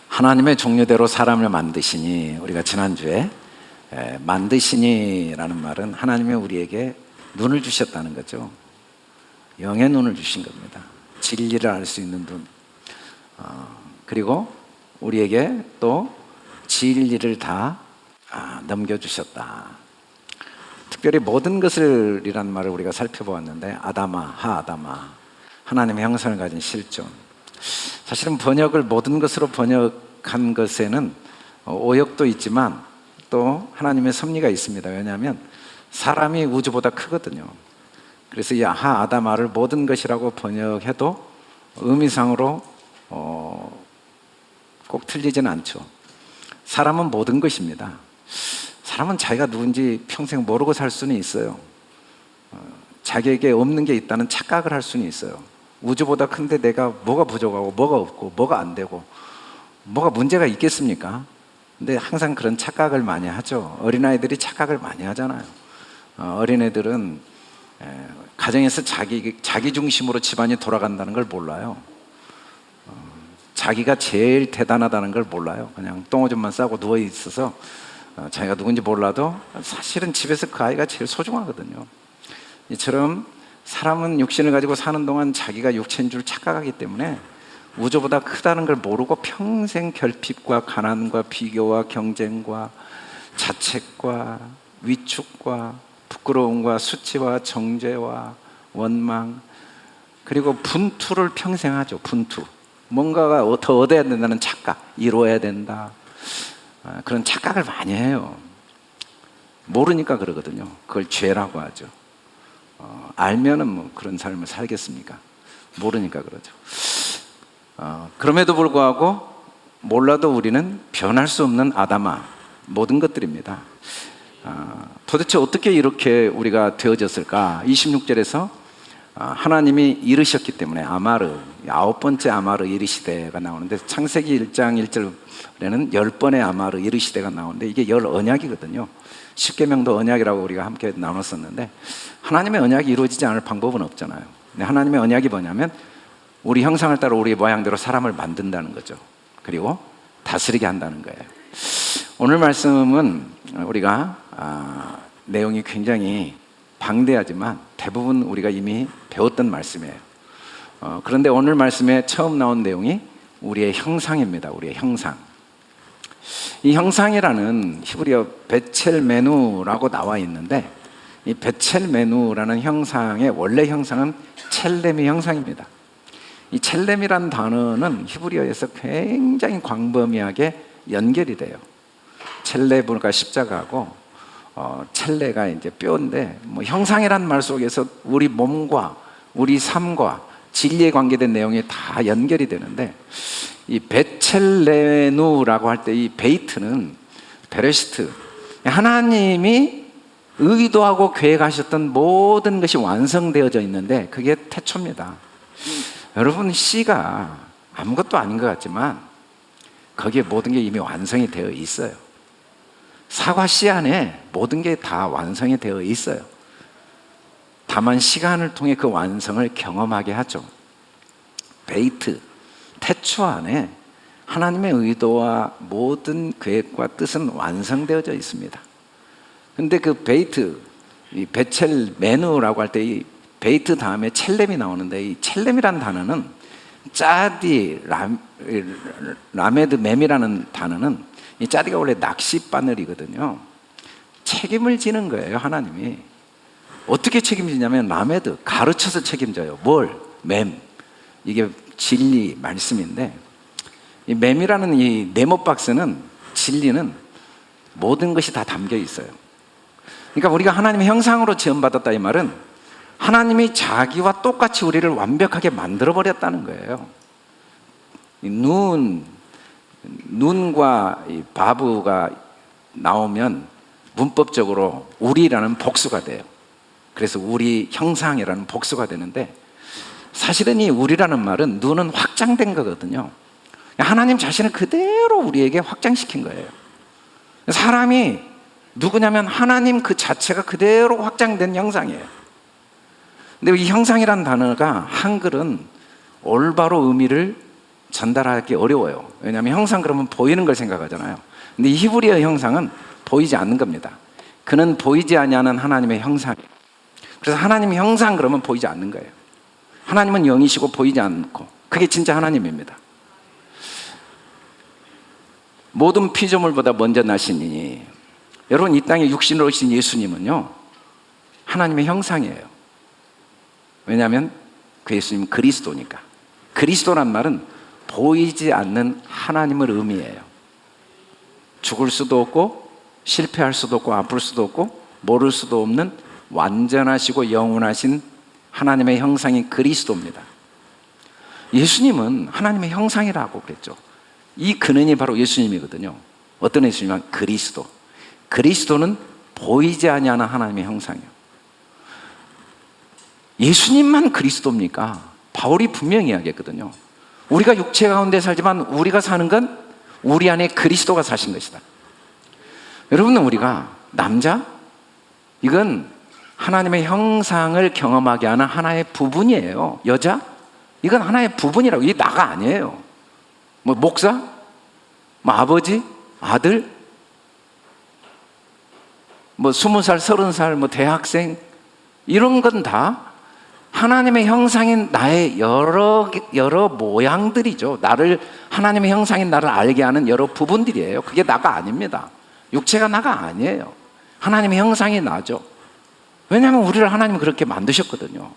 하나님의 종류대로 사람을 만드시니, 우리가 지난주에 만드시니라는 말은 하나님이 우리에게 눈을 주셨다는 거죠. 영의 눈을 주신 겁니다. 진리를 알 수 있는 눈. 그리고 우리에게 또 진리를 다 넘겨주셨다. 특별히 모든 것을 이란 말을 우리가 살펴보았는데, 아다마, 하아다마, 하나님의 형상을 가진 실존. 사실은 번역을 모든 것으로 번역한 것에는 오역도 있지만 또 하나님의 섭리가 있습니다. 왜냐하면 사람이 우주보다 크거든요. 그래서 이 하아다마를 모든 것이라고 번역해도 의미상으로 꼭 틀리지는 않죠. 사람은 모든 것입니다. 사람은 자기가 누군지 평생 모르고 살 수는 있어요. 자기에게 없는 게 있다는 착각을 할 수는 있어요. 우주보다 큰데 내가 뭐가 부족하고 뭐가 없고 뭐가 안 되고 뭐가 문제가 있겠습니까? 근데 항상 그런 착각을 많이 하죠. 어린아이들이 착각을 많이 하잖아요. 어린애들은 가정에서 자기 중심으로 집안이 돌아간다는 걸 몰라요. 자기가 제일 대단하다는 걸 몰라요. 그냥 똥오줌만 싸고 누워 있어서 자기가 누군지 몰라도 사실은 집에서 그 아이가 제일 소중하거든요. 이처럼 사람은 육신을 가지고 사는 동안 자기가 육체인 줄 착각하기 때문에 우주보다 크다는 걸 모르고 평생 결핍과 가난과 비교와 경쟁과 자책과 위축과 부끄러움과 수치와 정죄와 원망, 그리고 분투를 평생 하죠. 분투. 뭔가가 더 얻어야 된다는 착각, 이루어야 된다, 그런 착각을 많이 해요. 모르니까 그러거든요. 그걸 죄라고 하죠. 알면은 뭐 그런 삶을 살겠습니까? 모르니까 그러죠. 그럼에도 불구하고 몰라도 우리는 변할 수 없는 아다마, 모든 것들입니다. 도대체 어떻게 이렇게 우리가 되어졌을까? 26절에서 하나님이 이르셨기 때문에, 아마르, 9번째 아마르 이르시되가 나오는데, 창세기 1장 1절에는 10번의 아마르 이르시되가 나오는데, 이게 10언약이거든요. 십계명도 언약이라고 우리가 함께 나눴었는데, 하나님의 언약이 이루어지지 않을 방법은 없잖아요. 근데 하나님의 언약이 뭐냐면 우리 형상을 따라 우리의 모양대로 사람을 만든다는 거죠. 그리고 다스리게 한다는 거예요. 오늘 말씀은 우리가 내용이 굉장히 방대하지만 대부분 우리가 이미 배웠던 말씀이에요. 그런데 오늘 말씀에 처음 나온 내용이 우리의 형상입니다. 우리의 형상. 이 형상이라는 히브리어 베첼메누라고 나와 있는데, 이 베첼메누라는 형상의 원래 형상은 첼렘의 형상입니다. 이 첼렘이라는 단어는 히브리어에서 굉장히 광범위하게 연결이 돼요. 첼레브가 십자가고, 첼레가 이제 뼈인데, 뭐 형상이라는 말 속에서 우리 몸과 우리 삶과 진리에 관계된 내용이 다 연결이 되는데, 이 베첼레누라고 할 때 이 베이트는 베레시트, 하나님이 의도하고 계획하셨던 모든 것이 완성되어져 있는데 그게 태초입니다. 여러분, 씨가 아무것도 아닌 것 같지만 거기에 모든 게 이미 완성이 되어 있어요. 사과 씨 안에 모든 게 다 완성이 되어 있어요. 다만 시간을 통해 그 완성을 경험하게 하죠. 베이트, 태초 안에 하나님의 의도와 모든 계획과 뜻은 완성되어져 있습니다. 근데 그 베이트, 이 베첼메누라고 할 때 이 베이트 다음에 첼렘이 나오는데, 이 첼렘이라는 단어는 짜디, 라메드 맴이라는 단어는, 이 짜디가 원래 낚싯바늘이거든요. 책임을 지는 거예요, 하나님이. 어떻게 책임지냐면 라메드, 가르쳐서 책임져요. 뭘? 맴. 이게 진리, 말씀인데, 이 맴이라는 이 네모박스는, 진리는 모든 것이 다 담겨 있어요. 그러니까 우리가 하나님의 형상으로 지음받았다, 이 말은 하나님이 자기와 똑같이 우리를 완벽하게 만들어버렸다는 거예요. 이 눈과 이 바브가 나오면 문법적으로 우리라는 복수가 돼요. 그래서 우리 형상이라는 복수가 되는데, 사실은 이 우리라는 말은 눈은 확장된 거거든요. 하나님 자신을 그대로 우리에게 확장시킨 거예요. 사람이 누구냐면 하나님 그 자체가 그대로 확장된 형상이에요. 근데 이 형상이라는 단어가 한글은 올바로 의미를 전달하기 어려워요. 왜냐하면 형상 그러면 보이는 걸 생각하잖아요. 근데 이 히브리어 형상은 보이지 않는 겁니다. 그는 보이지 아니하는 하나님의 형상. 그래서 하나님의 형상 그러면 보이지 않는 거예요. 하나님은 영이시고 보이지 않고, 그게 진짜 하나님입니다. 모든 피조물보다 먼저 나시니, 여러분 이 땅에 육신으로 오신 예수님은요 하나님의 형상이에요. 왜냐하면 그 예수님은 그리스도니까. 그리스도란 말은 보이지 않는 하나님을 의미해요. 죽을 수도 없고 실패할 수도 없고 아플 수도 없고 모를 수도 없는 완전하시고 영원하신 하나님의 형상인 그리스도입니다. 예수님은 하나님의 형상이라고 그랬죠. 이 근원이 바로 예수님이거든요. 어떤 예수님은 그리스도. 그리스도는 보이지 아니하는 하나님의 형상이에요. 예수님만 그리스도입니까? 바울이 분명히 이야기했거든요. 우리가 육체 가운데 살지만 우리가 사는 건 우리 안에 그리스도가 사신 것이다. 여러분, 우리가 남자? 이건 하나님의 형상을 경험하게 하는 하나의 부분이에요. 여자? 이건 하나의 부분이라고. 이게 나가 아니에요. 뭐 목사? 뭐 아버지? 아들? 뭐 20살, 30살, 뭐 대학생? 이런 건 다 하나님의 형상인 나의 여러 모양들이죠. 나를, 하나님의 형상인 나를 알게 하는 여러 부분들이에요. 그게 나가 아닙니다. 육체가 나가 아니에요. 하나님의 형상이 나죠. 왜냐하면 우리를 하나님은 그렇게 만드셨거든요.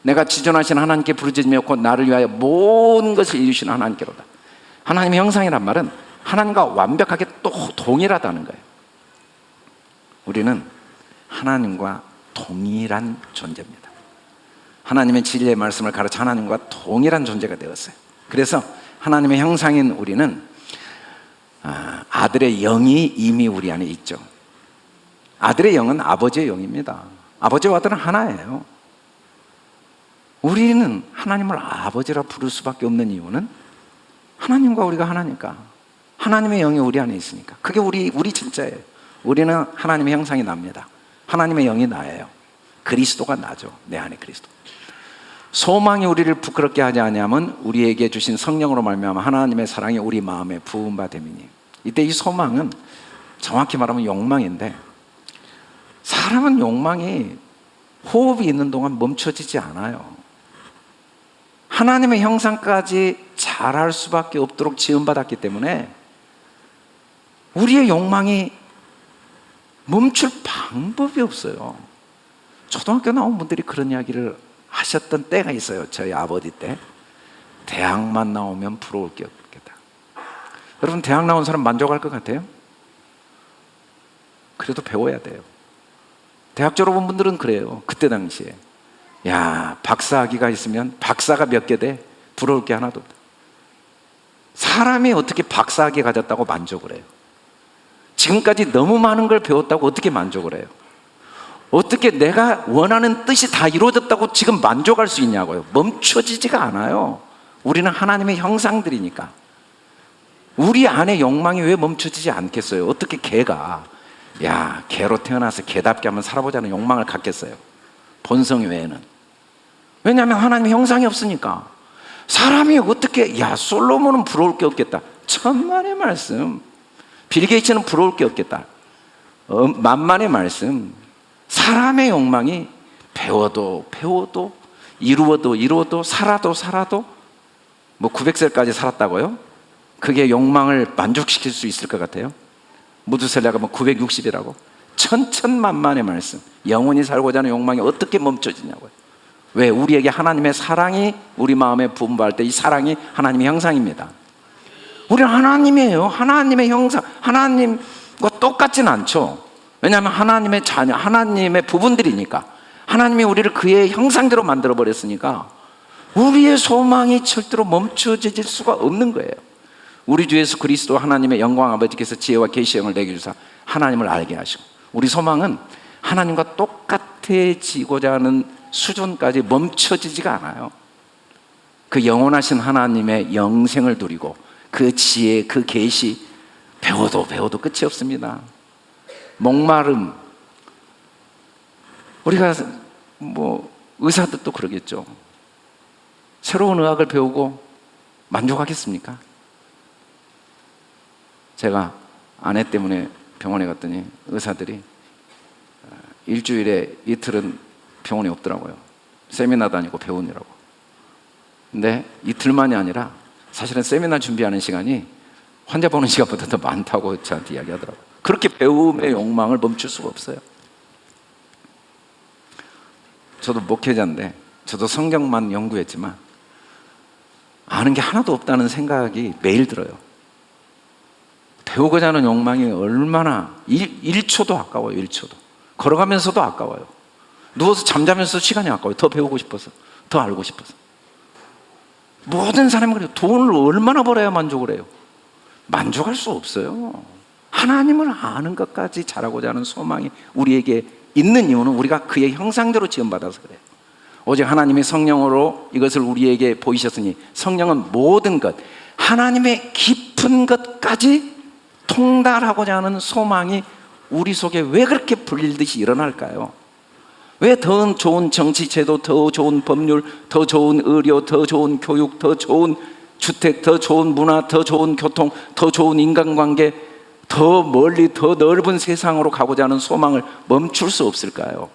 내가 지존하신 하나님께 부르짖으며 곧 나를 위하여 모든 것을 이루시는 하나님께로다. 하나님의 형상이란 말은 하나님과 완벽하게 또 동일하다는 거예요. 우리는 하나님과 동일한 존재입니다. 하나님의 진리의 말씀을 가르쳐 하나님과 동일한 존재가 되었어요. 그래서 하나님의 형상인 우리는 아들의 영이 이미 우리 안에 있죠. 아들의 영은 아버지의 영입니다. 아버지와 아들은 하나예요. 우리는 하나님을 아버지라 부를 수밖에 없는 이유는 하나님과 우리가 하나니까. 하나님의 영이 우리 안에 있으니까. 그게 우리 진짜예요. 우리는 하나님의 형상이 납니다. 하나님의 영이 나예요. 그리스도가 나죠. 내 안에 그리스도. 소망이 우리를 부끄럽게 하지 아니하면 우리에게 주신 성령으로 말미암아 하나님의 사랑이 우리 마음에 부은 바 됨이니. 이때 이 소망은 정확히 말하면 욕망인데, 사람은 욕망이 호흡이 있는 동안 멈춰지지 않아요. 하나님의 형상까지 잘할 수밖에 없도록 지음받았기 때문에 우리의 욕망이 멈출 방법이 없어요. 초등학교 나온 분들이 그런 이야기를 하셨던 때가 있어요. 저희 아버지 때. 대학만 나오면 부러울 게 없겠다. 여러분, 대학 나온 사람 만족할 것 같아요? 그래도 배워야 돼요. 대학 졸업한 분들은 그래요. 그때 당시에. 야, 박사학위가 있으면 박사가 몇 개 돼? 부러울 게 하나도 없다. 사람이 어떻게 박사학위 가졌다고 만족을 해요? 지금까지 너무 많은 걸 배웠다고 어떻게 만족을 해요? 어떻게 내가 원하는 뜻이 다 이루어졌다고 지금 만족할 수 있냐고요? 멈춰지지가 않아요. 우리는 하나님의 형상들이니까. 우리 안에 욕망이 왜 멈춰지지 않겠어요? 어떻게 개가, 야, 개로 태어나서 개답게 한번 살아보자는 욕망을 갖겠어요? 본성 외에는. 왜냐하면 하나님의 형상이 없으니까. 사람이 어떻게, 야, 솔로몬은 부러울 게 없겠다. 천만의 말씀. 빌 게이츠는 부러울 게 없겠다. 만만의 말씀. 사람의 욕망이 배워도 이루어도 살아도 뭐 900살까지 살았다고요? 그게 욕망을 만족시킬 수 있을 것 같아요? 무드셀라가 뭐 960이라고? 천천만만의 말씀. 영원히 살고자 하는 욕망이 어떻게 멈춰지냐고요? 왜? 우리에게 하나님의 사랑이 우리 마음에 분부할 때 이 사랑이 하나님의 형상입니다. 우리는 하나님이에요. 하나님의 형상. 하나님과 똑같진 않죠. 왜냐하면 하나님의 자녀, 하나님의 부분들이니까. 하나님이 우리를 그의 형상대로 만들어버렸으니까 우리의 소망이 절대로 멈춰질 수가 없는 거예요. 우리 주 예수 그리스도 하나님의 영광 아버지께서 지혜와 계시의 영을 내게 주사 하나님을 알게 하시고, 우리 소망은 하나님과 똑같아지고자 하는 수준까지 멈춰지지가 않아요. 그 영원하신 하나님의 영생을 누리고 그 지혜, 그 계시 배워도 끝이 없습니다. 목마름. 우리가 뭐 의사들도 그러겠죠. 새로운 의학을 배우고 만족하겠습니까? 제가 아내 때문에 병원에 갔더니 의사들이 일주일에 이틀은 병원에 없더라고요. 세미나 다니고 배우느라고. 근데 이틀만이 아니라 사실은 세미나 준비하는 시간이 환자 보는 시간보다 더 많다고 저한테 이야기하더라고요. 그렇게 배움의 욕망을 멈출 수가 없어요. 저도 목회자인데 저도 성경만 연구했지만 아는 게 하나도 없다는 생각이 매일 들어요. 배우고자 하는 욕망이 얼마나 1초도 아까워요. 1초도. 걸어가면서도 아까워요. 누워서 잠자면서 시간이 아까워요. 더 배우고 싶어서, 더 알고 싶어서. 모든 사람이 그래요. 돈을 얼마나 벌어야 만족을 해요? 만족할 수 없어요. 하나님을 아는 것까지 잘하고자 하는 소망이 우리에게 있는 이유는 우리가 그의 형상대로 지음받아서 그래요. 오직 하나님의 성령으로 이것을 우리에게 보이셨으니 성령은 모든 것, 하나님의 깊은 것까지 통달하고자 하는 소망이 우리 속에 왜 그렇게 불릴듯이 일어날까요? 왜 더 좋은 정치제도, 더 좋은 법률, 더 좋은 의료, 더 좋은 교육, 더 좋은 주택, 더 좋은 문화, 더 좋은 교통, 더 좋은 인간관계, 더 멀리 더 넓은 세상으로 가고자 하는 소망을 멈출 수 없을까요?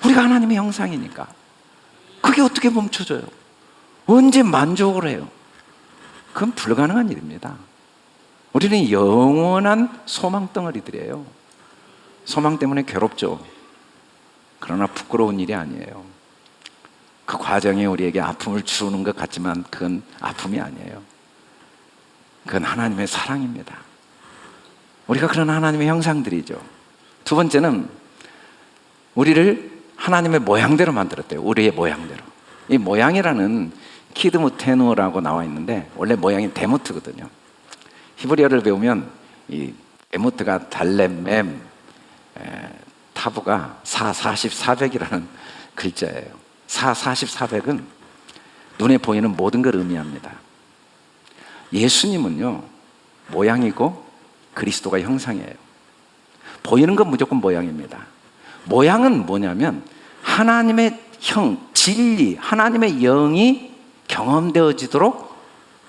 우리가 하나님의 형상이니까. 그게 어떻게 멈춰져요? 언제 만족을 해요? 그건 불가능한 일입니다. 우리는 영원한 소망 덩어리들이에요. 소망 때문에 괴롭죠. 그러나 부끄러운 일이 아니에요. 그 과정이 우리에게 아픔을 주는 것 같지만 그건 아픔이 아니에요. 그건 하나님의 사랑입니다. 우리가 그런 하나님의 형상들이죠. 두 번째는 우리를 하나님의 모양대로 만들었대요. 우리의 모양대로. 이 모양이라는 키드무테누라고 나와 있는데 원래 모양이 데모트거든요. 히브리어를 배우면 이 데모트가 달렘, 맴, 타부가 4, 40, 400이라는 글자예요. 4, 40, 400은 눈에 보이는 모든 걸 의미합니다. 예수님은요, 모양이고 그리스도가 형상이에요. 보이는 건 무조건 모양입니다. 모양은 뭐냐면 하나님의 형, 진리, 하나님의 영이 경험되어지도록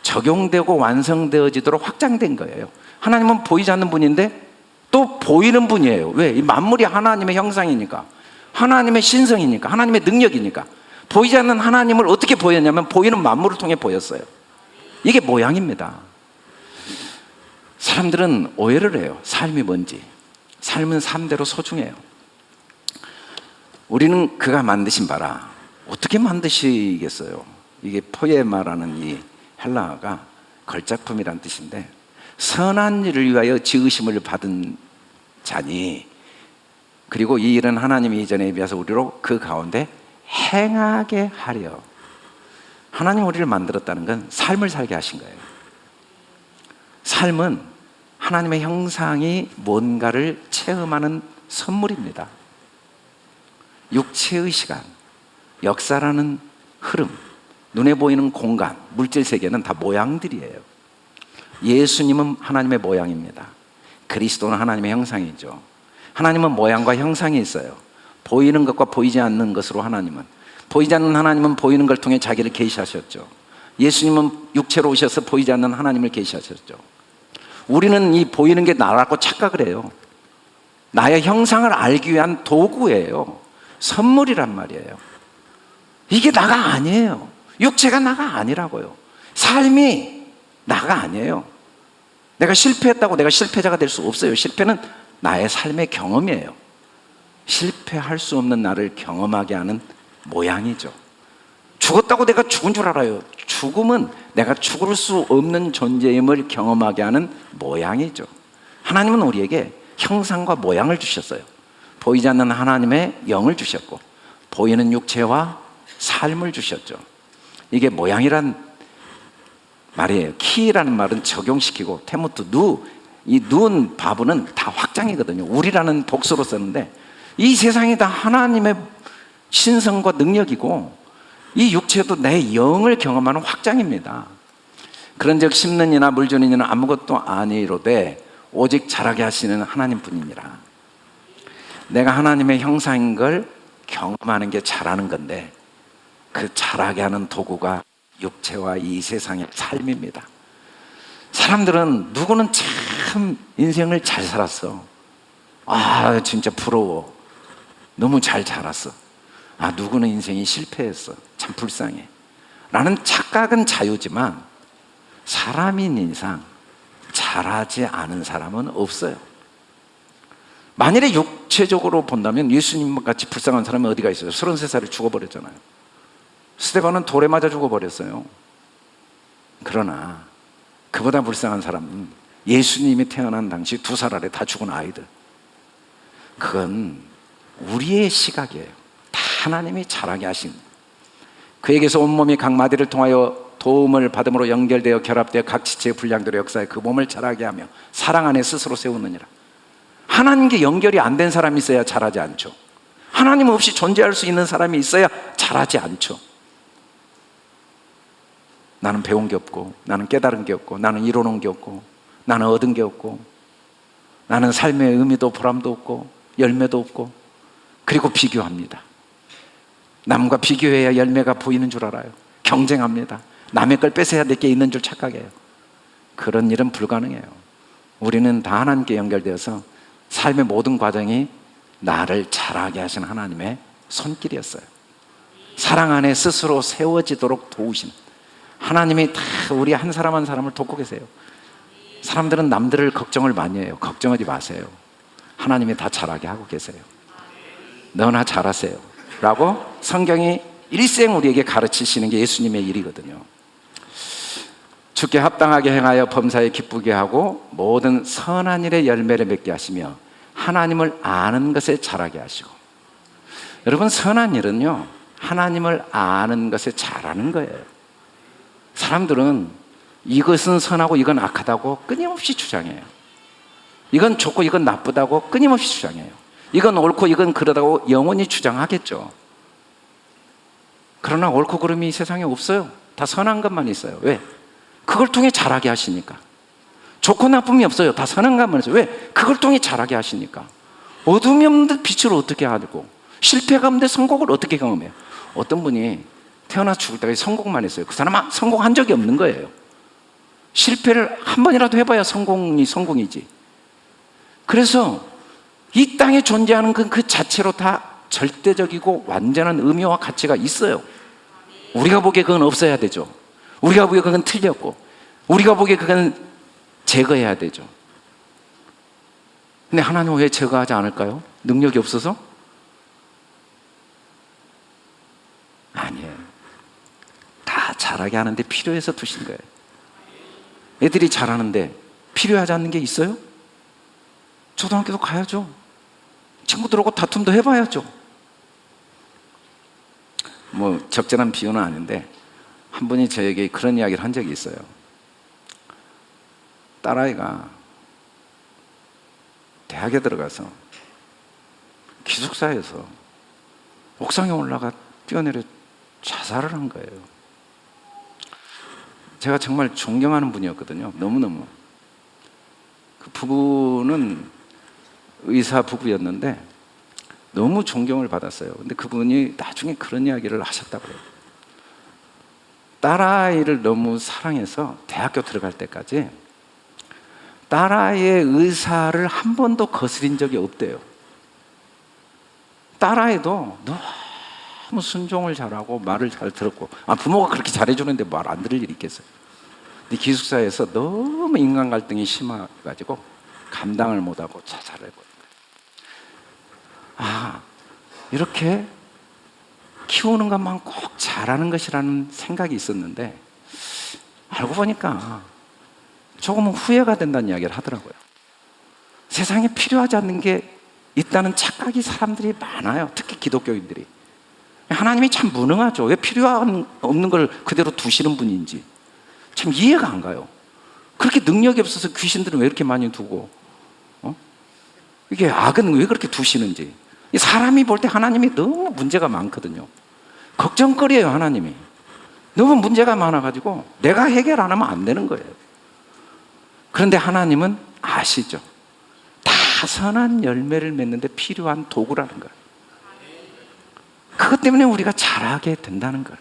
적용되고 완성되어지도록 확장된 거예요. 하나님은 보이지 않는 분인데 또 보이는 분이에요. 왜? 이 만물이 하나님의 형상이니까, 하나님의 신성이니까, 하나님의 능력이니까. 보이지 않는 하나님을 어떻게 보였냐면 보이는 만물을 통해 보였어요. 이게 모양입니다. 사람들은 오해를 해요. 삶이 뭔지. 삶은 삶대로 소중해요. 우리는 그가 만드신 바라. 어떻게 만드시겠어요? 이게 포에마라는 이 헬라어가 걸작품이란 뜻인데 선한 일을 위하여 지으심을 받은 자니, 그리고 이 일은 하나님이 이전에 비해서 우리로 그 가운데 행하게 하려. 하나님 우리를 만들었다는 건 삶을 살게 하신 거예요. 삶은 하나님의 형상이 뭔가를 체험하는 선물입니다. 육체의 시간, 역사라는 흐름, 눈에 보이는 공간, 물질 세계는 다 모양들이에요. 예수님은 하나님의 모양입니다. 그리스도는 하나님의 형상이죠. 하나님은 모양과 형상이 있어요. 보이는 것과 보이지 않는 것으로 하나님은, 보이지 않는 하나님은 보이는 걸 통해 자기를 계시하셨죠. 예수님은 육체로 오셔서 보이지 않는 하나님을 계시하셨죠. 우리는 이 보이는 게 나라고 착각을 해요. 나의 형상을 알기 위한 도구예요. 선물이란 말이에요. 이게 나가 아니에요. 육체가 나가 아니라고요. 삶이 나가 아니에요. 내가 실패했다고 내가 실패자가 될 수 없어요. 실패는 나의 삶의 경험이에요. 실패할 수 없는 나를 경험하게 하는 모양이죠. 죽었다고 내가 죽은 줄 알아요. 죽음은 내가 죽을 수 없는 존재임을 경험하게 하는 모양이죠. 하나님은 우리에게 형상과 모양을 주셨어요. 보이지 않는 하나님의 영을 주셨고 보이는 육체와 삶을 주셨죠. 이게 모양이란 말이에요. 키라는 말은 적용시키고 테모트, 이 누운 바브는 다 확장이거든요. 우리라는 복수로 쓰는데 이 세상이 다 하나님의 신성과 능력이고 이 육체도 내 영을 경험하는 확장입니다. 그런즉 심는 이나 물 주는 이는 아무것도 아니로되 오직 자라게 하시는 하나님뿐이니라. 내가 하나님의 형상인 걸 경험하는 게 자라는 건데 그 자라게 하는 도구가 육체와 이 세상의 삶입니다. 사람들은 누구는 참 인생을 잘 살았어. 아, 진짜 부러워. 너무 잘 자랐어. 아, 누구는 인생이 실패했어. 참 불쌍해. 라는 착각은 자유지만 사람인 이상 잘하지 않은 사람은 없어요. 만일에 육체적으로 본다면 예수님 같이 불쌍한 사람이 어디가 있어요? 33살에 죽어버렸잖아요. 스데반은 돌에 맞아 죽어버렸어요. 그러나 그보다 불쌍한 사람은 예수님이 태어난 당시 2살 아래 다 죽은 아이들. 그건 우리의 시각이에요. 다 하나님이 잘하게 하신. 그에게서 온몸이 각 마디를 통하여 도움을 받음으로 연결되어 결합되어 각 지체의 분량대로 역사해 그 몸을 자라게 하며 사랑 안에 스스로 세우느니라. 하나님께 연결이 안 된 사람이 있어야 잘하지 않죠. 하나님 없이 존재할 수 있는 사람이 있어야 잘하지 않죠. 나는 배운 게 없고, 나는 깨달은 게 없고, 나는 이뤄놓은 게 없고, 나는 얻은 게 없고, 나는 삶의 의미도 보람도 없고 열매도 없고, 그리고 비교합니다. 남과 비교해야 열매가 보이는 줄 알아요. 경쟁합니다. 남의 걸 뺏어야 될 게 있는 줄 착각해요. 그런 일은 불가능해요. 우리는 다 하나님께 연결되어서 삶의 모든 과정이 나를 자라게 하신 하나님의 손길이었어요. 사랑 안에 스스로 세워지도록 도우신 하나님이 다 우리 한 사람 한 사람을 돕고 계세요. 사람들은 남들을 걱정을 많이 해요. 걱정하지 마세요. 하나님이 다 잘하게 하고 계세요. 너나 잘하세요 라고 성경이 일생 우리에게 가르치시는 게 예수님의 일이거든요. 주께 합당하게 행하여 범사에 기쁘게 하고 모든 선한 일에 열매를 맺게 하시며 하나님을 아는 것에 자라게 하시고. 여러분, 선한 일은요, 하나님을 아는 것에 잘하는 거예요. 사람들은 이것은 선하고 이건 악하다고 끊임없이 주장해요. 이건 좋고 이건 나쁘다고 끊임없이 주장해요. 이건 옳고 이건 그러다고 영원히 주장하겠죠. 그러나 옳고 그름이 이 세상에 없어요. 다 선한 것만 있어요. 왜? 그걸 통해 자라게 하시니까. 좋고 나쁨이 없어요. 다 선한 것만 있어요. 왜? 그걸 통해 자라게 하시니까. 어둠이 없는데 빛을 어떻게 하고, 실패가 없는데 성공을 어떻게 경험해요? 어떤 분이 태어나 죽을 때까지 성공만 했어요. 그 사람은 성공한 적이 없는 거예요. 실패를 한 번이라도 해봐야 성공이지. 그래서 이 땅에 존재하는 그 자체로 다 절대적이고 완전한 의미와 가치가 있어요. 우리가 보기에 그건 없어야 되죠. 우리가 보기에 그건 틀렸고, 우리가 보기에 그건 제거해야 되죠. 근데 하나님은 왜 제거하지 않을까요? 능력이 없어서? 아니에요. 다 잘하게 하는데 필요해서 두신 거예요. 애들이 잘하는데 필요하지 않는 게 있어요? 초등학교도 가야죠. 친구들하고 다툼도 해봐야죠. 뭐 적절한 비유는 아닌데 한 분이 저에게 그런 이야기를 한 적이 있어요. 딸아이가 대학에 들어가서 기숙사에서 옥상에 올라가 뛰어내려 자살을 한 거예요. 제가 정말 존경하는 분이었거든요. 너무너무. 그 부부는 의사 부부였는데 너무 존경을 받았어요. 근데 그분이 나중에 그런 이야기를 하셨다고 해요. 딸아이를 너무 사랑해서 대학교 들어갈 때까지 딸아이의 의사를 한 번도 거스린 적이 없대요. 딸아이도 너무 순종을 잘하고 말을 잘 들었고, 부모가 그렇게 잘해주는데 말 안 들을 일이 있겠어요. 근데 기숙사에서 너무 인간 갈등이 심해가지고 감당을 못하고 자살을 했거든요. 이렇게 키우는 것만 꼭 잘하는 것이라는 생각이 있었는데 알고 보니까 조금은 후회가 된다는 이야기를 하더라고요. 세상에 필요하지 않는 게 있다는 착각이 사람들이 많아요. 특히 기독교인들이. 하나님이 참 무능하죠. 왜 필요한 없는 걸 그대로 두시는 분인지 참 이해가 안 가요. 그렇게 능력이 없어서 귀신들은 왜 이렇게 많이 두고, 이게 악은 왜 그렇게 두시는지. 사람이 볼 때 하나님이 너무 문제가 많거든요. 걱정거리예요. 하나님이 너무 문제가 많아가지고 내가 해결 안 하면 안 되는 거예요. 그런데 하나님은 아시죠. 다 선한 열매를 맺는데 필요한 도구라는 거예요. 그것 때문에 우리가 잘하게 된다는 거예요.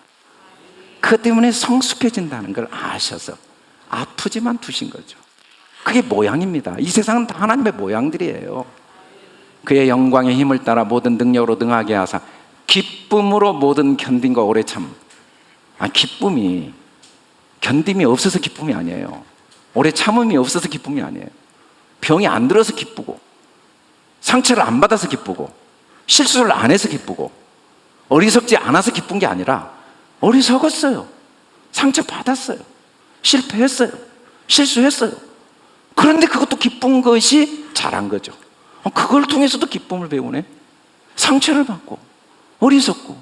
그 그것 때문에 성숙해진다는 걸 아셔서 아프지만 두신 거죠. 그게 모양입니다. 이 세상은 다 하나님의 모양들이에요. 그의 영광의 힘을 따라 모든 능력으로 능하게 하사 기쁨으로 모든 견딘과 오래 참. 기쁨이 견딤이 없어서 기쁨이 아니에요. 오래 참음이 없어서 기쁨이 아니에요. 병이 안 들어서 기쁘고, 상처를 안 받아서 기쁘고, 실수를 안 해서 기쁘고, 어리석지 않아서 기쁜 게 아니라 어리석었어요. 상처 받았어요. 실패했어요. 실수했어요. 그런데 그것도 기쁜 것이 잘한 거죠. 그걸 통해서도 기쁨을 배우네. 상처를 받고 어리석고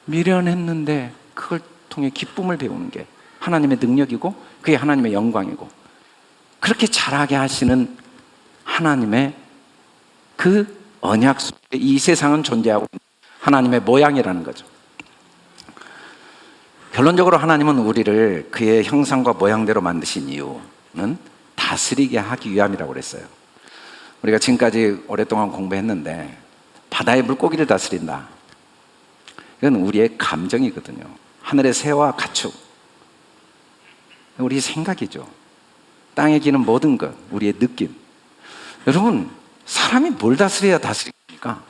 미련했는데 그걸 통해 기쁨을 배우는 게 하나님의 능력이고 그게 하나님의 영광이고, 그렇게 잘하게 하시는 하나님의 그 언약 속에 이 세상은 존재하고 있는 하나님의 모양이라는 거죠. 결론적으로 하나님은 우리를 그의 형상과 모양대로 만드신 이유는 다스리게 하기 위함이라고 그랬어요. 우리가 지금까지 오랫동안 공부했는데 바다의 물고기를 다스린다. 이건 우리의 감정이거든요. 하늘의 새와 가축, 우리의 생각이죠. 땅에 기는 모든 것, 우리의 느낌. 여러분, 사람이 뭘 다스려야 다스립니까?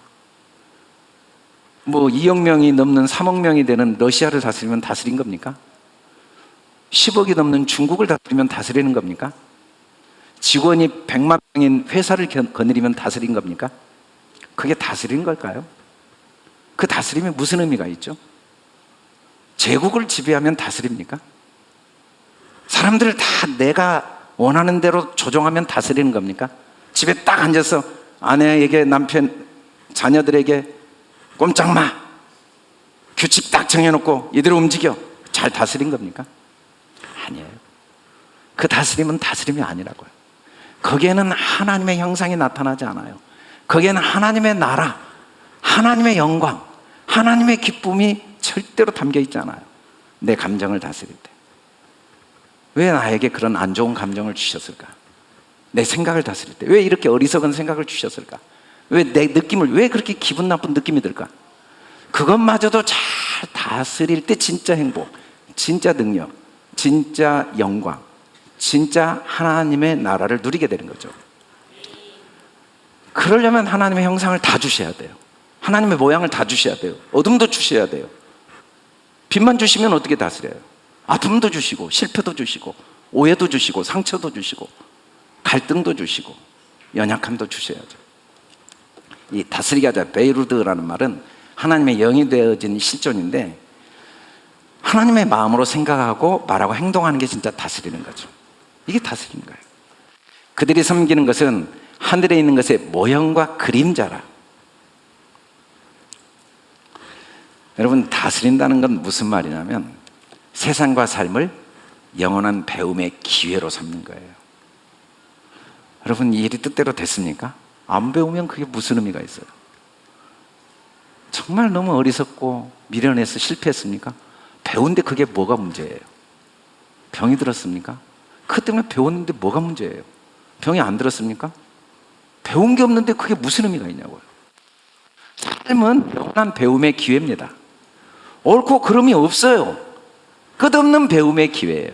2억 명이 넘는 3억 명이 되는 러시아를 다스리면 다스린 겁니까? 10억이 넘는 중국을 다스리면 다스리는 겁니까? 직원이 100만 명인 회사를 거느리면 다스린 겁니까? 그게 다스린 걸까요? 그 다스림에 무슨 의미가 있죠? 제국을 지배하면 다스립니까? 사람들을 다 내가 원하는 대로 조종하면 다스리는 겁니까? 집에 딱 앉아서 아내에게, 남편, 자녀들에게 꼼짝 마, 규칙 딱 정해놓고 이대로 움직여, 잘 다스린 겁니까? 아니에요. 그 다스림은 다스림이 아니라고요. 거기에는 하나님의 형상이 나타나지 않아요. 거기에는 하나님의 나라, 하나님의 영광, 하나님의 기쁨이 절대로 담겨 있지 않아요. 내 감정을 다스릴 때. 왜 나에게 그런 안 좋은 감정을 주셨을까? 내 생각을 다스릴 때 왜 이렇게 어리석은 생각을 주셨을까? 왜 내 느낌을, 왜 그렇게 기분 나쁜 느낌이 들까? 그것마저도 잘 다스릴 때 진짜 행복, 진짜 능력, 진짜 영광, 진짜 하나님의 나라를 누리게 되는 거죠. 그러려면 하나님의 형상을 다 주셔야 돼요. 하나님의 모양을 다 주셔야 돼요. 어둠도 주셔야 돼요. 빛만 주시면 어떻게 다스려요? 아픔도 주시고, 실패도 주시고, 오해도 주시고, 상처도 주시고, 갈등도 주시고, 연약함도 주셔야죠. 이 다스리게 하자, 베이루드라는 말은 하나님의 영이 되어진 실존인데, 하나님의 마음으로 생각하고 말하고 행동하는 게 진짜 다스리는 거죠. 이게 다스리는 거예요. 그들이 섬기는 것은 하늘에 있는 것의 모형과 그림자라. 여러분, 다스린다는 건 무슨 말이냐면 세상과 삶을 영원한 배움의 기회로 삼는 거예요. 여러분, 이 일이 뜻대로 됐습니까? 안 배우면 그게 무슨 의미가 있어요? 정말 너무 어리석고 미련해서 실패했습니까? 배운데 그게 뭐가 문제예요? 병이 들었습니까? 그것 때문에 배웠는데 뭐가 문제예요? 병이 안 들었습니까? 배운 게 없는데 그게 무슨 의미가 있냐고요. 삶은 영원한 배움의 기회입니다. 옳고 그름이 없어요. 끝없는 배움의 기회예요.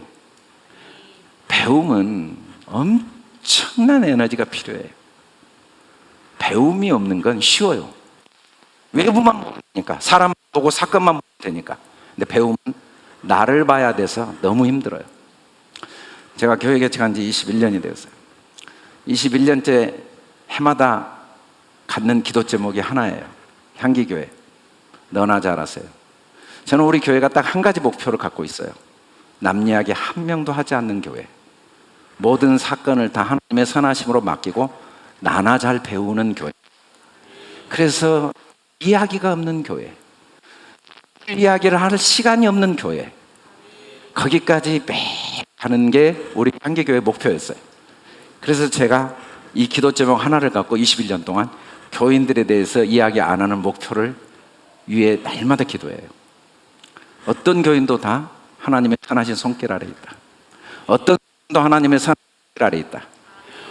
배움은 엄청난 에너지가 필요해요. 배움이 없는 건 쉬워요. 외부만 보니까, 사람 보고 사건만 보면 되니까. 근데 배움은 나를 봐야 돼서 너무 힘들어요. 제가 교회 개척한 지 21년이 되었어요. 21년째 해마다 갖는 기도 제목이 하나예요. 향기교회, 너나 잘하세요. 저는 우리 교회가 딱 한 가지 목표를 갖고 있어요. 남 이야기 한 명도 하지 않는 교회. 모든 사건을 다 하나님의 선하심으로 맡기고 나나 잘 배우는 교회. 그래서 이야기가 없는 교회, 이야기를 할 시간이 없는 교회, 거기까지 매일 가는 게 우리 향기교회 목표였어요. 그래서 제가 이 기도 제목 하나를 갖고 21년 동안 교인들에 대해서 이야기 안 하는 목표를 위해 날마다 기도해요. 어떤 교인도 다 하나님의 선하신 손길 아래 있다. 어떤 교인도 하나님의 선하신 손길 아래 있다.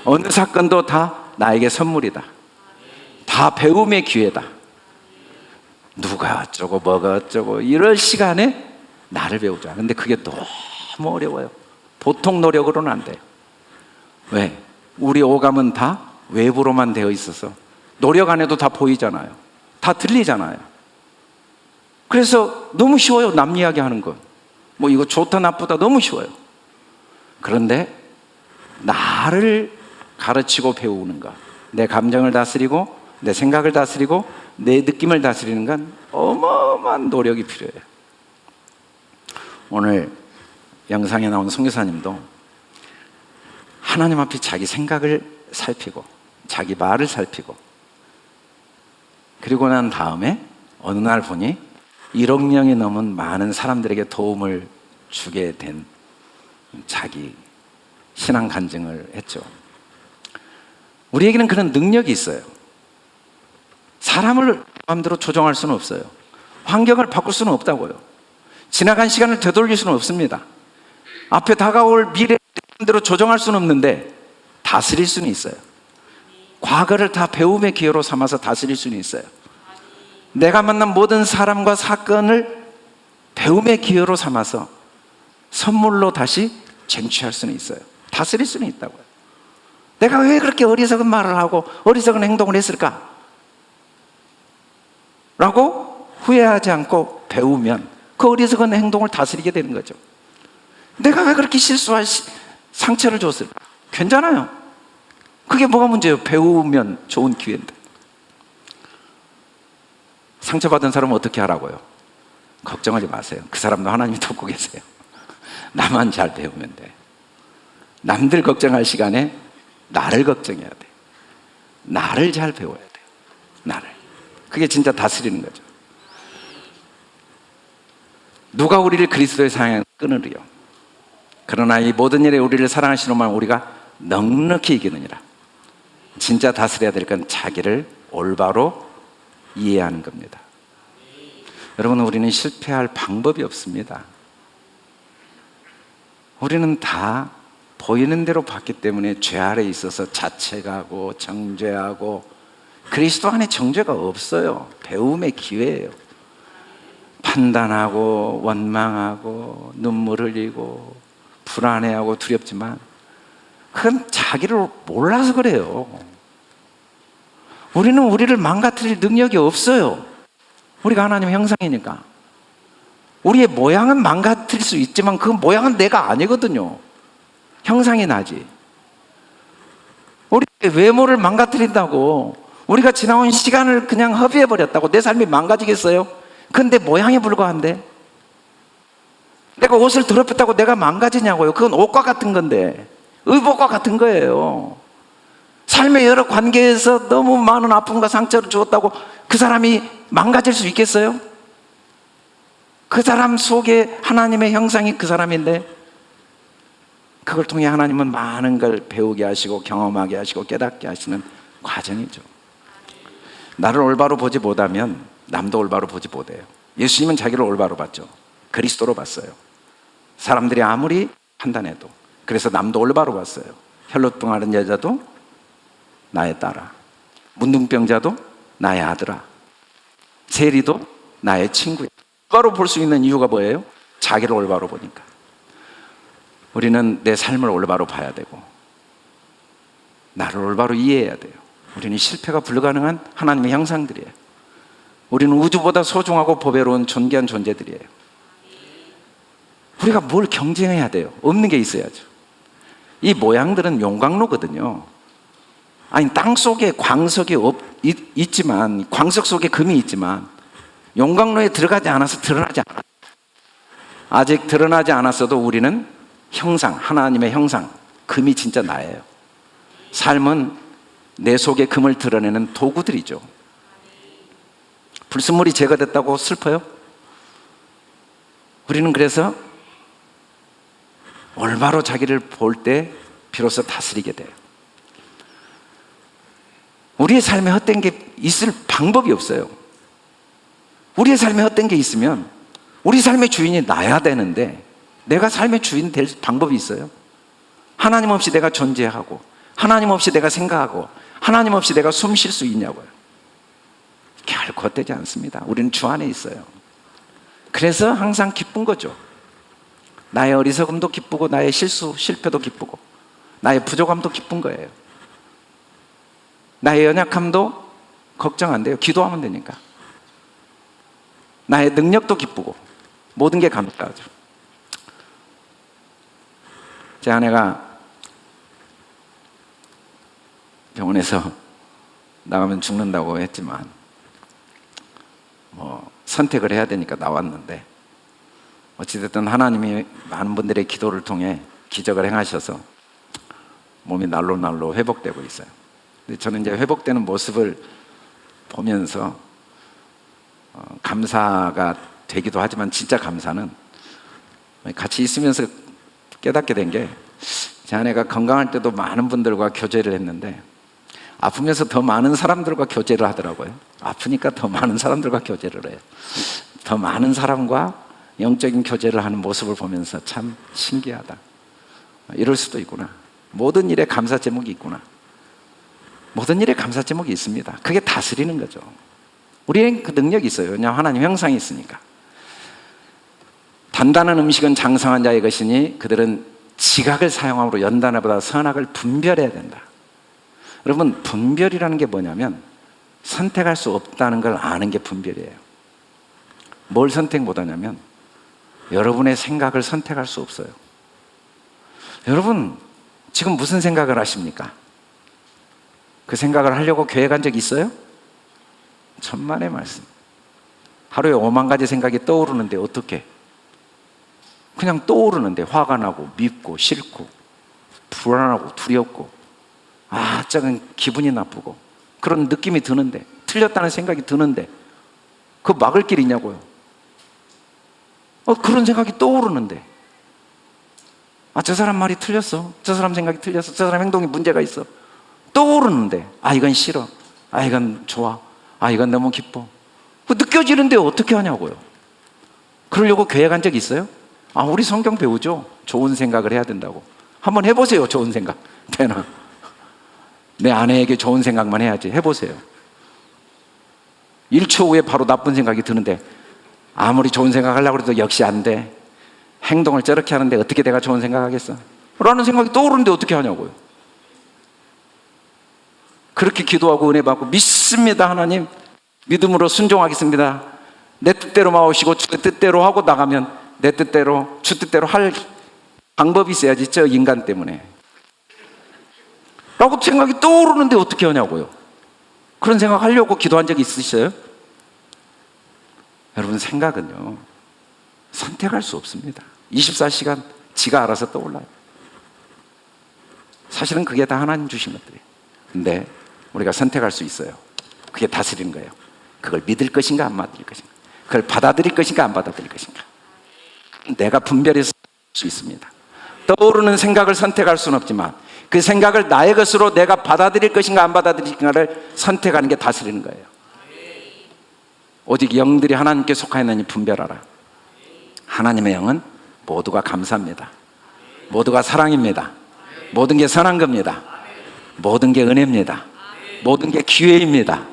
어느 사건도 다 나에게 선물이다. 다 배움의 기회다. 누가 어쩌고 뭐가 어쩌고 이럴 시간에 나를 배우자. 근데 그게 너무 어려워요. 보통 노력으로는 안 돼요. 왜? 우리 오감은 다 외부로만 되어 있어서 노력 안 해도 다 보이잖아요. 다 들리잖아요. 그래서 너무 쉬워요. 남 이야기 하는 건. 뭐 이거 좋다 나쁘다 너무 쉬워요. 그런데 나를 가르치고 배우는 것, 내 감정을 다스리고 내 생각을 다스리고 내 느낌을 다스리는 건 어마어마한 노력이 필요해요. 오늘 영상에 나온 선교사님도 하나님 앞에 자기 생각을 살피고 자기 말을 살피고 그리고 난 다음에 어느 날 보니 1억 명이 넘은 많은 사람들에게 도움을 주게 된 자기 신앙 간증을 했죠. 우리에게는 그런 능력이 있어요. 사람을 마음대로 조정할 수는 없어요. 환경을 바꿀 수는 없다고요. 지나간 시간을 되돌릴 수는 없습니다. 앞에 다가올 미래를 마음대로 조정할 수는 없는데 다스릴 수는 있어요. 과거를 다 배움의 기회로 삼아서 다스릴 수는 있어요. 내가 만난 모든 사람과 사건을 배움의 기회로 삼아서 선물로 다시 쟁취할 수는 있어요. 다스릴 수는 있다고요. 내가 왜 그렇게 어리석은 말을 하고 어리석은 행동을 했을까? 라고 후회하지 않고 배우면 그 어리석은 행동을 다스리게 되는 거죠. 내가 왜 그렇게 실수할 상처를 줬을까? 괜찮아요. 그게 뭐가 문제예요? 배우면 좋은 기회인데. 상처받은 사람은 어떻게 하라고요? 걱정하지 마세요. 그 사람도 하나님이 돕고 계세요. 나만 잘 배우면 돼. 남들 걱정할 시간에 나를 걱정해야 돼. 나를 잘 배워야 돼. 나를. 그게 진짜 다스리는 거죠. 누가 우리를 그리스도의 사랑에 끊으리요? 그러나 이 모든 일에 우리를 사랑하시는 우리가 넉넉히 이기느니라. 진짜 다스려야 될 건 자기를 올바로 이해하는 겁니다. 여러분, 우리는 실패할 방법이 없습니다. 우리는 다 보이는 대로 봤기 때문에 죄 아래에 있어서 자책하고 정죄하고, 그리스도 안에 정죄가 없어요. 배움의 기회예요. 판단하고 원망하고 눈물 흘리고 불안해하고 두렵지만 그건 자기를 몰라서 그래요. 우리는 우리를 망가뜨릴 능력이 없어요. 우리가 하나님의 형상이니까. 우리의 모양은 망가뜨릴 수 있지만 그 모양은 내가 아니거든요. 형상이 나지. 우리의 외모를 망가뜨린다고, 우리가 지나온 시간을 그냥 허비해버렸다고 내 삶이 망가지겠어요? 근데 모양이 불과한데? 내가 옷을 더럽혔다고 내가 망가지냐고요? 그건 옷과 같은 건데, 의복과 같은 거예요. 삶의 여러 관계에서 너무 많은 아픔과 상처를 주었다고 그 사람이 망가질 수 있겠어요? 그 사람 속에 하나님의 형상이 그 사람인데, 그걸 통해 하나님은 많은 걸 배우게 하시고 경험하게 하시고 깨닫게 하시는 과정이죠. 나를 올바로 보지 못하면 남도 올바로 보지 못해요. 예수님은 자기를 올바로 봤죠. 그리스도로 봤어요. 사람들이 아무리 판단해도. 그래서 남도 올바로 봤어요. 혈루병 앓은 여자도 나의 딸아, 문둥병자도 나의 아들아, 세리도 나의 친구야. 올바로 볼 수 있는 이유가 뭐예요? 자기를 올바로 보니까. 우리는 내 삶을 올바로 봐야 되고 나를 올바로 이해해야 돼요. 우리는 실패가 불가능한 하나님의 형상들이에요. 우리는 우주보다 소중하고 보배로운 존귀한 존재들이에요. 우리가 뭘 경쟁해야 돼요? 없는 게 있어야죠. 이 모양들은 용광로거든요. 아니, 땅 속에 광석이 있지만, 광석 속에 금이 있지만 용광로에 들어가지 않아서 드러나지 않아요. 아직 드러나지 않았어도 우리는 형상, 하나님의 형상, 금이 진짜 나예요. 삶은 내 속에 금을 드러내는 도구들이죠. 불순물이 제거됐다고 슬퍼요? 우리는 그래서 올바로 자기를 볼 때 비로소 다스리게 돼요. 우리의 삶에 헛된 게 있을 방법이 없어요. 우리의 삶에 헛된 게 있으면 우리 삶의 주인이 나야 되는데, 내가 삶의 주인 될 방법이 있어요? 하나님 없이 내가 존재하고 하나님 없이 내가 생각하고 하나님 없이 내가 숨 쉴 수 있냐고요. 결코 헛되지 않습니다. 우리는 주 안에 있어요. 그래서 항상 기쁜 거죠. 나의 어리석음도 기쁘고 나의 실패도 기쁘고 나의 부족함도 기쁜 거예요. 나의 연약함도 걱정 안 돼요. 기도하면 되니까. 나의 능력도 기쁘고 모든 게 감사하죠. 제 아내가 병원에서 나가면 죽는다고 했지만 선택을 해야 되니까 나왔는데 어찌됐든 하나님이 많은 분들의 기도를 통해 기적을 행하셔서 몸이 날로 회복되고 있어요. 근데 저는 이제 회복되는 모습을 보면서 감사가 되기도 하지만 진짜 감사는 같이 있으면서 깨닫게 된 게 제 아내가 건강할 때도 많은 분들과 교제를 했는데 아프면서 더 많은 사람들과 교제를 하더라고요. 아프니까 더 많은 사람들과 교제를 해요. 더 많은 사람과 영적인 교제를 하는 모습을 보면서 참 신기하다. 이럴 수도 있구나. 모든 일에 감사 제목이 있구나. 모든 일에 감사 제목이 있습니다. 그게 다스리는 거죠. 우리는 그 능력이 있어요. 왜냐하면 하나님 형상이 있으니까. 단단한 음식은 장성한 자의 것이니 그들은 지각을 사용함으로 연단보다 선악을 분별해야 된다. 여러분, 분별이라는 게 뭐냐면 선택할 수 없다는 걸 아는 게 분별이에요. 뭘 선택 못하냐면 여러분의 생각을 선택할 수 없어요. 여러분 지금 무슨 생각을 하십니까? 그 생각을 하려고 계획한 적 있어요? 천만의 말씀. 하루에 5만 가지 생각이 떠오르는데 어떻게? 그냥 떠오르는데 화가 나고 밉고 싫고 불안하고 두렵고 저건 기분이 나쁘고 그런 느낌이 드는데, 틀렸다는 생각이 드는데 그 막을 길 있냐고요. 그런 생각이 떠오르는데 저 사람 말이 틀렸어, 저 사람 생각이 틀렸어, 저 사람 행동이 문제가 있어 떠오르는데 이건 싫어, 이건 좋아, 이건 너무 기뻐. 느껴지는데 어떻게 하냐고요. 그러려고 계획한 적 있어요? 우리 성경 배우죠. 좋은 생각을 해야 된다고. 한번 해보세요. 좋은 생각 되나? 내 아내에게 좋은 생각만 해야지. 해보세요. 1초 후에 바로 나쁜 생각이 드는데 아무리 좋은 생각 하려고 해도 역시 안 돼. 행동을 저렇게 하는데 어떻게 내가 좋은 생각 하겠어? 라는 생각이 떠오르는데 어떻게 하냐고요. 그렇게 기도하고 은혜 받고 믿습니다. 하나님 믿음으로 순종하겠습니다. 내 뜻대로 마오시고 주의 뜻대로 하고 나가면 내 뜻대로 주 뜻대로 할 방법이 있어야지. 저 인간 때문에 라고 생각이 떠오르는데 어떻게 하냐고요. 그런 생각 하려고 기도한 적이 있으셔요? 여러분, 생각은요 선택할 수 없습니다. 24시간 지가 알아서 떠올라요. 사실은 그게 다 하나님 주신 것들이에요. 근데 우리가 선택할 수 있어요. 그게 다스리는 거예요. 그걸 믿을 것인가 안 믿을 것인가, 그걸 받아들일 것인가 안 받아들일 것인가. 내가 분별해서 수 있습니다. 떠오르는 생각을 선택할 수는 없지만 그 생각을 나의 것으로 내가 받아들일 것인가 안 받아들일 것인가를 선택하는 게 다스리는 거예요. 오직 영들이 하나님께 속하였느니 분별하라. 하나님의 영은 모두가 감사합니다. 모두가 사랑입니다. 모든 게 선한 겁니다. 모든 게 은혜입니다. 모든 게 기회입니다.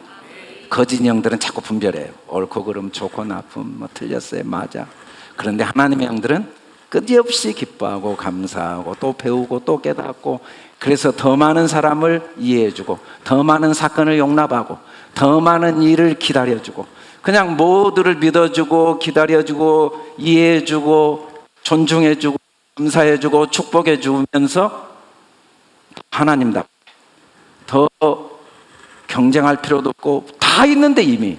거짓 영들은 자꾸 분별해요. 옳고 그름, 좋고 나쁨, 틀렸어요, 맞아. 그런데 하나님의 영들은 끝없이 기뻐하고 감사하고 또 배우고 또 깨닫고, 그래서 더 많은 사람을 이해해주고 더 많은 사건을 용납하고 더 많은 일을 기다려주고 그냥 모두를 믿어주고 기다려주고 이해해주고 존중해주고 감사해주고 축복해주면서 하나님답게 더 경쟁할 필요도 없고 다 있는데, 이미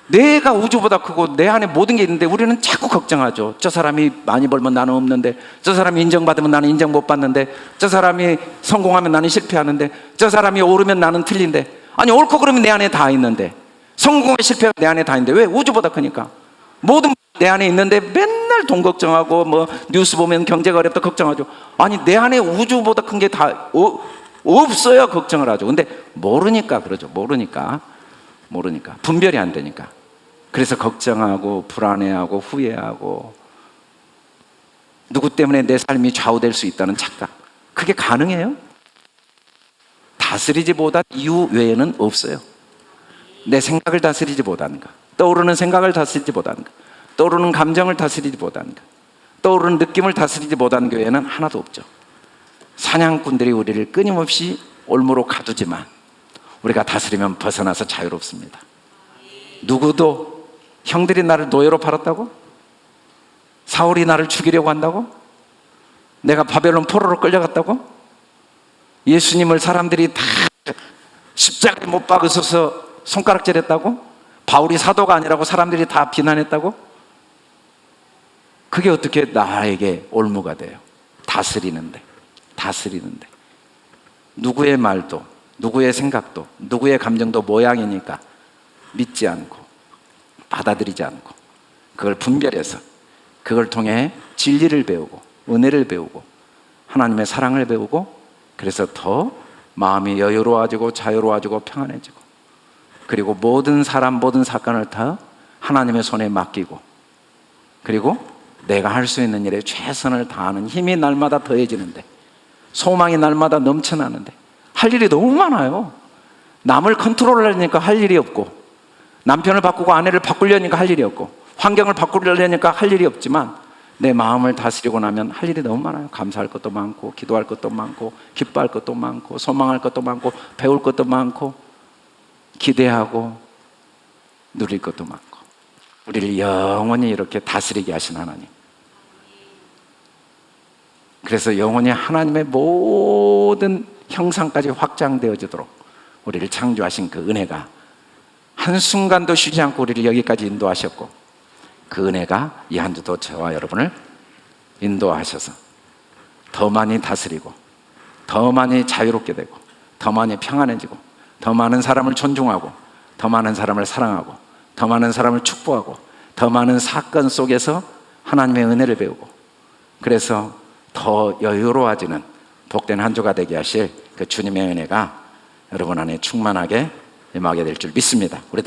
내가 우주보다 크고 내 안에 모든 게 있는데 우리는 자꾸 걱정하죠. 저 사람이 많이 벌면 나는 없는데, 저 사람이 인정받으면 나는 인정 못 받는데, 저 사람이 성공하면 나는 실패하는데, 저 사람이 오르면 나는 틀린데. 아니, 옳고 그러면 내 안에 다 있는데, 성공과 실패가 내 안에 다 있는데 왜? 우주보다 크니까. 모든 내 안에 있는데 맨날 돈 걱정하고 뭐 뉴스 보면 경제가 어렵다 걱정하죠. 아니, 내 안에 우주보다 큰 게 다 없어야 걱정을 하죠. 근데 모르니까 그러죠. 모르니까 분별이 안 되니까. 그래서 걱정하고 불안해하고 후회하고 누구 때문에 내 삶이 좌우될 수 있다는 착각. 그게 가능해요? 다스리지 못한 이유 외에는 없어요. 내 생각을 다스리지 못하는 것, 떠오르는 생각을 다스리지 못하는 것, 떠오르는 감정을 다스리지 못하는 것, 떠오르는 느낌을 다스리지 못하는 교회는 하나도 없죠. 사냥꾼들이 우리를 끊임없이 올무로 가두지만 우리가 다스리면 벗어나서 자유롭습니다. 누구도 형들이 나를 노예로 팔았다고? 사울이 나를 죽이려고 한다고? 내가 바벨론 포로로 끌려갔다고? 예수님을 사람들이 다 십자가에 못 박으셔서 손가락질했다고? 바울이 사도가 아니라고 사람들이 다 비난했다고? 그게 어떻게 나에게 올무가 돼요? 다스리는데 누구의 말도, 누구의 생각도, 누구의 감정도 모양이니까 믿지 않고 받아들이지 않고 그걸 분별해서 그걸 통해 진리를 배우고 은혜를 배우고 하나님의 사랑을 배우고, 그래서 더 마음이 여유로워지고 자유로워지고 평안해지고, 그리고 모든 사람 모든 사건을 다 하나님의 손에 맡기고, 그리고 내가 할 수 있는 일에 최선을 다하는 힘이 날마다 더해지는데, 소망이 날마다 넘쳐나는데, 할 일이 너무 많아요. 남을 컨트롤하려니까 할 일이 없고, 남편을 바꾸고 아내를 바꾸려니까 할 일이 없고, 환경을 바꾸려니까 할 일이 없지만 내 마음을 다스리고 나면 할 일이 너무 많아요. 감사할 것도 많고, 기도할 것도 많고, 기뻐할 것도 많고, 소망할 것도 많고, 배울 것도 많고, 기대하고 누릴 것도 많고, 우리를 영원히 이렇게 다스리게 하신 하나님. 그래서 영원히 하나님의 모든 형상까지 확장되어지도록 우리를 창조하신 그 은혜가 한순간도 쉬지 않고 우리를 여기까지 인도하셨고, 그 은혜가 이 한 주도 저와 여러분을 인도하셔서 더 많이 다스리고, 더 많이 자유롭게 되고, 더 많이 평안해지고, 더 많은 사람을 존중하고, 더 많은 사람을 사랑하고, 더 많은 사람을 축복하고, 더 많은 사건 속에서 하나님의 은혜를 배우고, 그래서 더 여유로워지는 복된 한 주가 되게 하실 그 주님의 은혜가 여러분 안에 충만하게 임하게 될 줄 믿습니다. 우리